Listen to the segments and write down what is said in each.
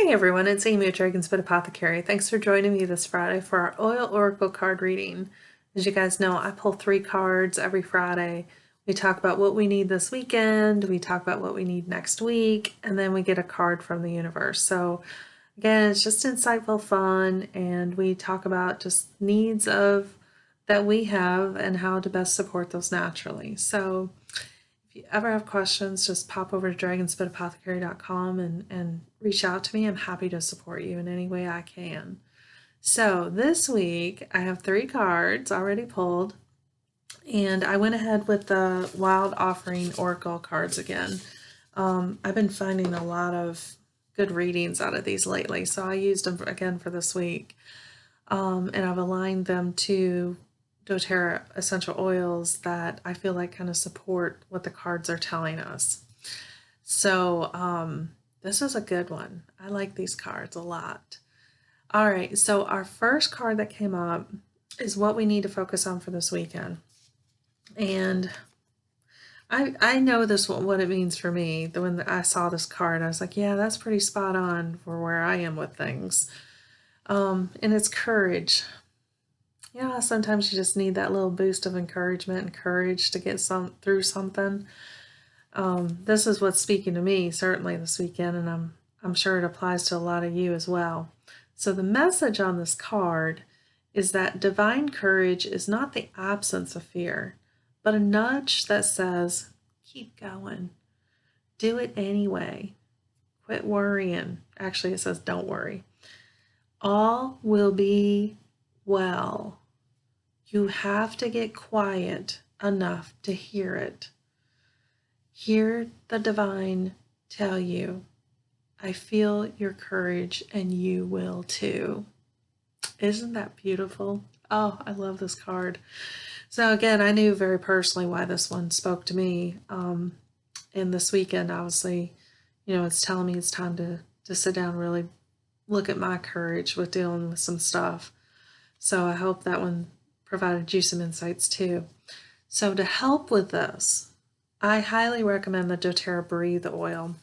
Hey everyone, it's Amy at Dragonspit Apothecary. Thanks for joining me this Friday for our Oil Oracle card reading. As you guys know, I pull 3 cards every Friday. We talk about what we need this weekend, we talk about what we need next week, and then we get a card from the universe. So again, it's just insightful fun, and we talk about just needs of that we have and how to best support those naturally. So if you ever have questions, just pop over to dragonspitapothecary.com and reach out to me. I'm happy to support you in any way I can. So this week I have 3 cards already pulled, and I went ahead with the Wild Offering Oracle cards again. I've been finding a lot of good readings out of these lately, so I used them again for this week. And I've aligned them to doTERRA essential oils that I feel like kind of support what the cards are telling us. So this is a good one. I like these cards a lot. All right, so our first card that came up is what we need to focus on for this weekend. And I know this what it means for me. When I saw this card, I was like, yeah, that's pretty spot on for where I am with things. And it's courage. Yeah, sometimes you just need that little boost of encouragement and courage to get through something. This is what's speaking to me certainly this weekend, and I'm sure it applies to a lot of you as well. So the message on this card is that divine courage is not the absence of fear, but a nudge that says, keep going, do it anyway, quit worrying. Actually, it says don't worry. All will be well. You have to get quiet enough to hear it. Hear the divine tell you, I feel your courage and you will too. Isn't that beautiful? Oh, I love this card. So again, I knew very personally why this one spoke to me. And this weekend, obviously, it's telling me it's time to sit down and really look at my courage with dealing with some stuff. So I hope that one provided you some insights too. So to help with this, I highly recommend the doTERRA Breathe oil,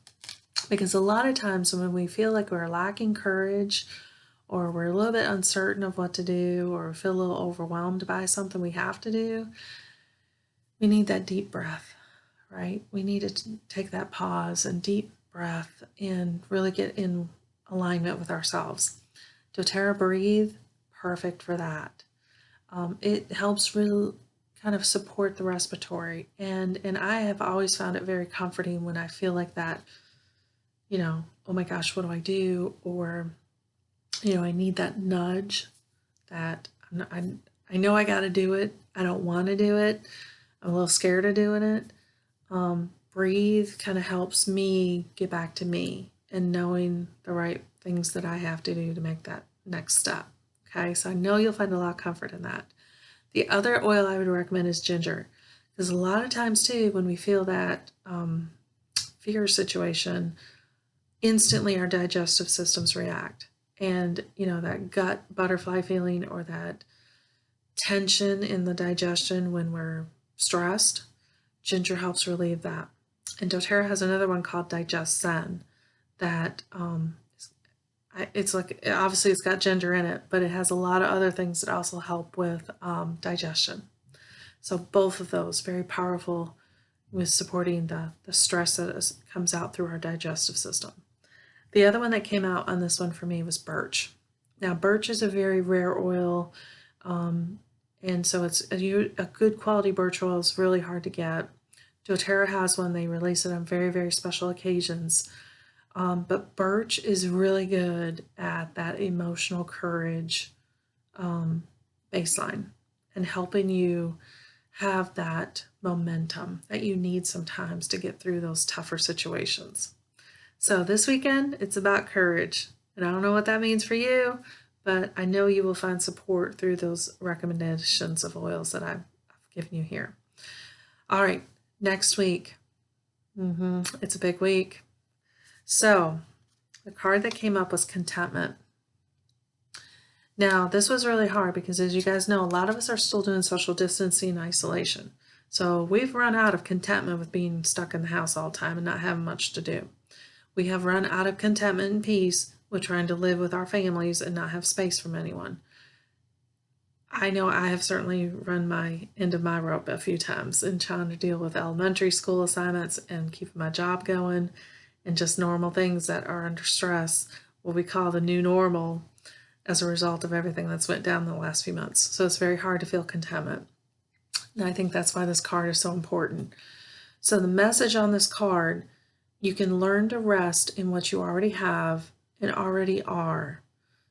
because a lot of times when we feel like we're lacking courage, or we're a little bit uncertain of what to do, or feel a little overwhelmed by something we have to do, we need that deep breath, right? We need to take that pause and deep breath and really get in alignment with ourselves. doTERRA Breathe, perfect for that. It helps really kind of support the respiratory, and I have always found it very comforting when I feel like that, oh my gosh, what do I do? Or, I need that nudge that I know I got to do it. I don't want to do it. I'm a little scared of doing it. Breathe kind of helps me get back to me and knowing the right things that I have to do to make that next step. Okay, so I know you'll find a lot of comfort in that. The other oil I would recommend is ginger, because a lot of times too, when we feel that fear situation, instantly our digestive systems react. And, that gut butterfly feeling or that tension in the digestion when we're stressed, ginger helps relieve that. And doTERRA has another one called Digest Zen that it's like, obviously it's got ginger in it, but it has a lot of other things that also help with digestion. So both of those very powerful with supporting the stress that comes out through our digestive system. The other one that came out on this one for me was birch. Now birch is a very rare oil, and so it's a good quality birch oil is really hard to get. doTERRA has one. They release it on very, very special occasions. But birch is really good at that emotional courage baseline and helping you have that momentum that you need sometimes to get through those tougher situations. So this weekend, it's about courage. And I don't know what that means for you, but I know you will find support through those recommendations of oils that I've given you here. All right, next week. It's a big week. So the card that came up was contentment. Now, this was really hard because, as you guys know, a lot of us are still doing social distancing and isolation. So we've run out of contentment with being stuck in the house all the time and not having much to do. We have run out of contentment and peace with trying to live with our families and not have space from anyone. I know I have certainly run my end of my rope a few times in trying to deal with elementary school assignments and keeping my job going and just normal things that are under stress, what we call the new normal, as a result of everything that's went down in the last few months. So it's very hard to feel contentment. And I think that's why this card is so important. So the message on this card, you can learn to rest in what you already have and already are.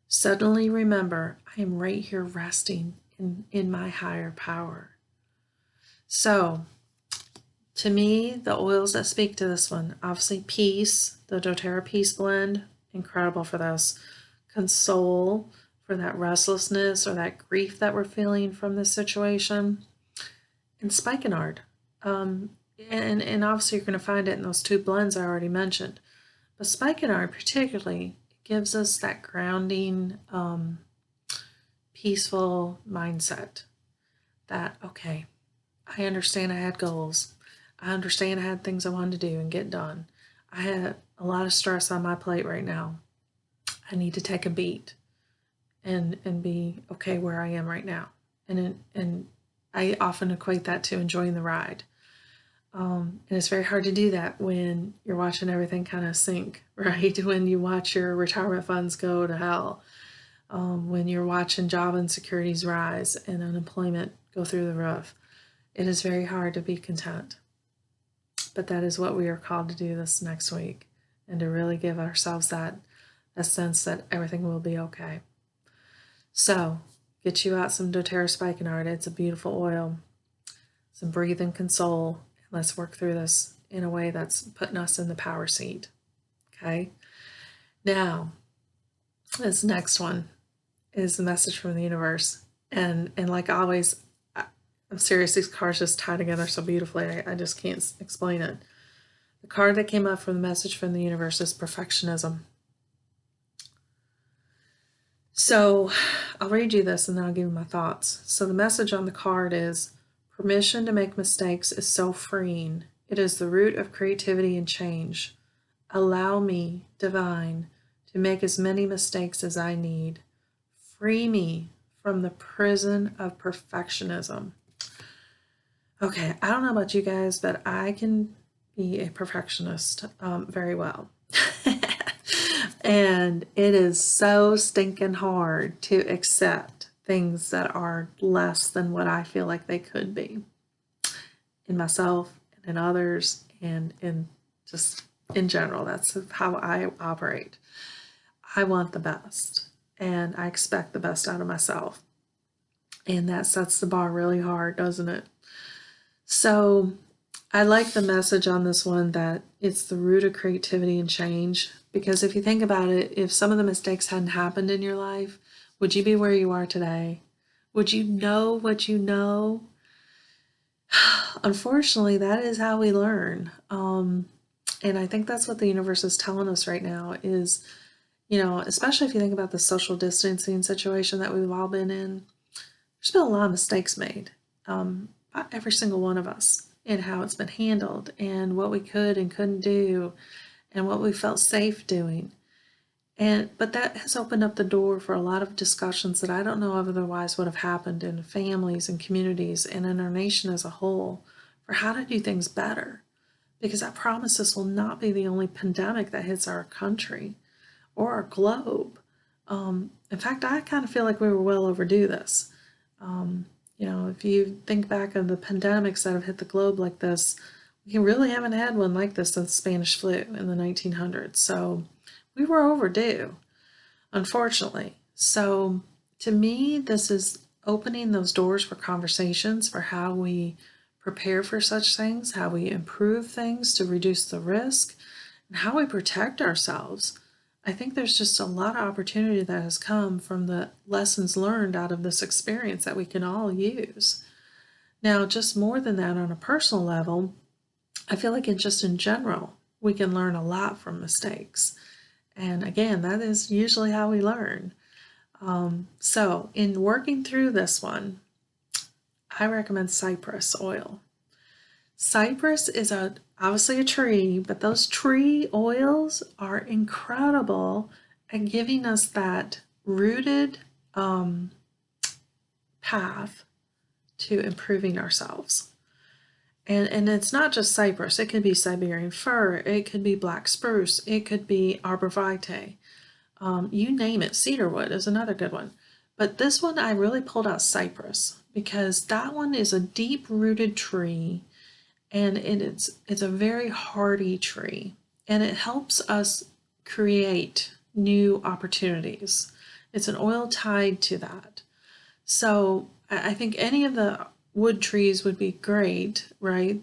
Suddenly remember, I am right here resting in my higher power. So, to me, the oils that speak to this one, obviously peace, the doTERRA Peace Blend, incredible for this. Console, for that restlessness or that grief that we're feeling from this situation. And spikenard. And obviously you're going to find it in those two blends I already mentioned. But spikenard particularly gives us that grounding, peaceful mindset that, okay, I understand I had goals. I understand I had things I wanted to do and get done. I had a lot of stress on my plate right now. I need to take a beat and be okay where I am right now. And I often equate that to enjoying the ride. And it's very hard to do that when you're watching everything kind of sink, right? When you watch your retirement funds go to hell, when you're watching job insecurities rise and unemployment go through the roof. It is very hard to be content. But that is what we are called to do this next week, and to really give ourselves that sense that everything will be okay. So, get you out some doTERRA Spikenard. It's a beautiful oil. Some breathe and console. Let's work through this in a way that's putting us in the power seat. Okay? Now, this next one is the message from the universe. And like always, I'm serious, these cards just tie together so beautifully. I just can't explain it. The card that came up from the message from the universe is perfectionism. So I'll read you this and then I'll give you my thoughts. So the message on the card is, permission to make mistakes is so freeing. It is the root of creativity and change. Allow me, divine, to make as many mistakes as I need. Free me from the prison of perfectionism. Okay, I don't know about you guys, but I can be a perfectionist very well. And it is so stinking hard to accept things that are less than what I feel like they could be in myself and in others and in just in general. That's how I operate. I want the best and I expect the best out of myself. And that sets the bar really hard, doesn't it? So I like the message on this one that it's the root of creativity and change. Because if you think about it, if some of the mistakes hadn't happened in your life, would you be where you are today? Would you know what you know? Unfortunately, that is how we learn. And I think that's what the universe is telling us right now is, especially if you think about the social distancing situation that we've all been in, there's been a lot of mistakes made, by every single one of us, in how it's been handled and what we could and couldn't do and what we felt safe doing. But that has opened up the door for a lot of discussions that I don't know otherwise would have happened in families and communities and in our nation as a whole for how to do things better. Because I promise this will not be the only pandemic that hits our country or our globe. In fact, I kind of feel like we were well overdue this. If you think back of the pandemics that have hit the globe like this, we really haven't had one like this since the Spanish flu in the 1900s. So we were overdue, unfortunately. So to me, this is opening those doors for conversations for how we prepare for such things, how we improve things to reduce the risk, and how we protect ourselves. I think there's just a lot of opportunity that has come from the lessons learned out of this experience that we can all use. Now, just more than that, on a personal level, I feel like just in general, we can learn a lot from mistakes. And again, that is usually how we learn. So in working through this one, I recommend cypress oil. Cypress is obviously a tree, but those tree oils are incredible and giving us that rooted path to improving ourselves. And it's not just cypress, it could be Siberian fir, it could be black spruce, it could be arbor vitae. You name it. Cedarwood is another good one. But this one, I really pulled out cypress because that one is a deep-rooted tree, and it's a very hardy tree, and it helps us create new opportunities. It's an oil tied to that. So I think any of the wood trees would be great, right,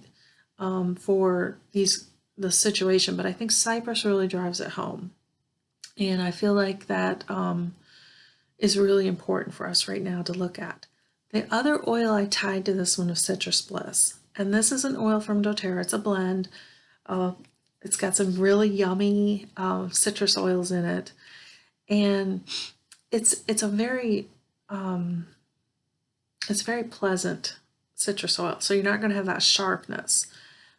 for the situation. But I think cypress really drives it home. And I feel like that is really important for us right now to look at. The other oil I tied to this one was Citrus Bliss. And this is an oil from doTERRA. It's a blend. It's got some really yummy citrus oils in it. And it's a very it's very pleasant citrus oil. So you're not going to have that sharpness.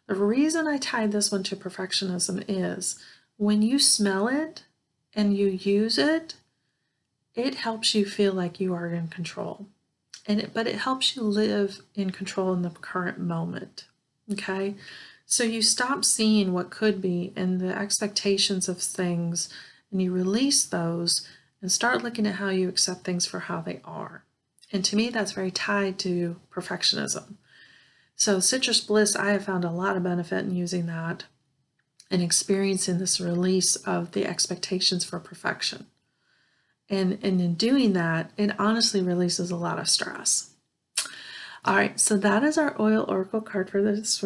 The reason I tied this one to perfectionism is when you smell it and you use it, it helps you feel like you are in control. But it helps you live in control in the current moment. Okay? So you stop seeing what could be and the expectations of things, and you release those and start looking at how you accept things for how they are. And to me, that's very tied to perfectionism. So Citrus Bliss, I have found a lot of benefit in using that and experiencing this release of the expectations for perfection. And in doing that, it honestly releases a lot of stress. All right, so that is our oil oracle card for this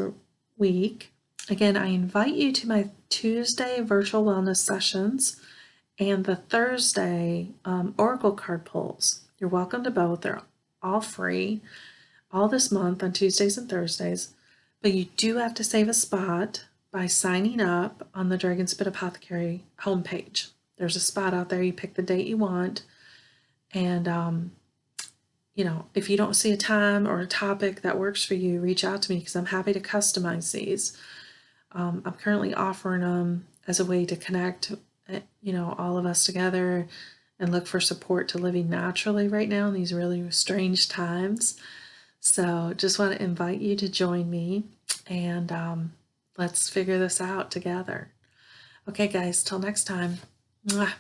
week. Again, I invite you to my Tuesday virtual wellness sessions and the Thursday oracle card pulls. You're welcome to both. They're all free all this month on Tuesdays and Thursdays, but you do have to save a spot by signing up on the Dragonspit Apothecary homepage. There's a spot out there. You pick the date you want, and if you don't see a time or a topic that works for you, reach out to me because I'm happy to customize these. I'm currently offering them as a way to connect, all of us together and look for support to living naturally right now in these really strange times. So just want to invite you to join me, and let's figure this out together. Okay, guys, till next time. Mwah.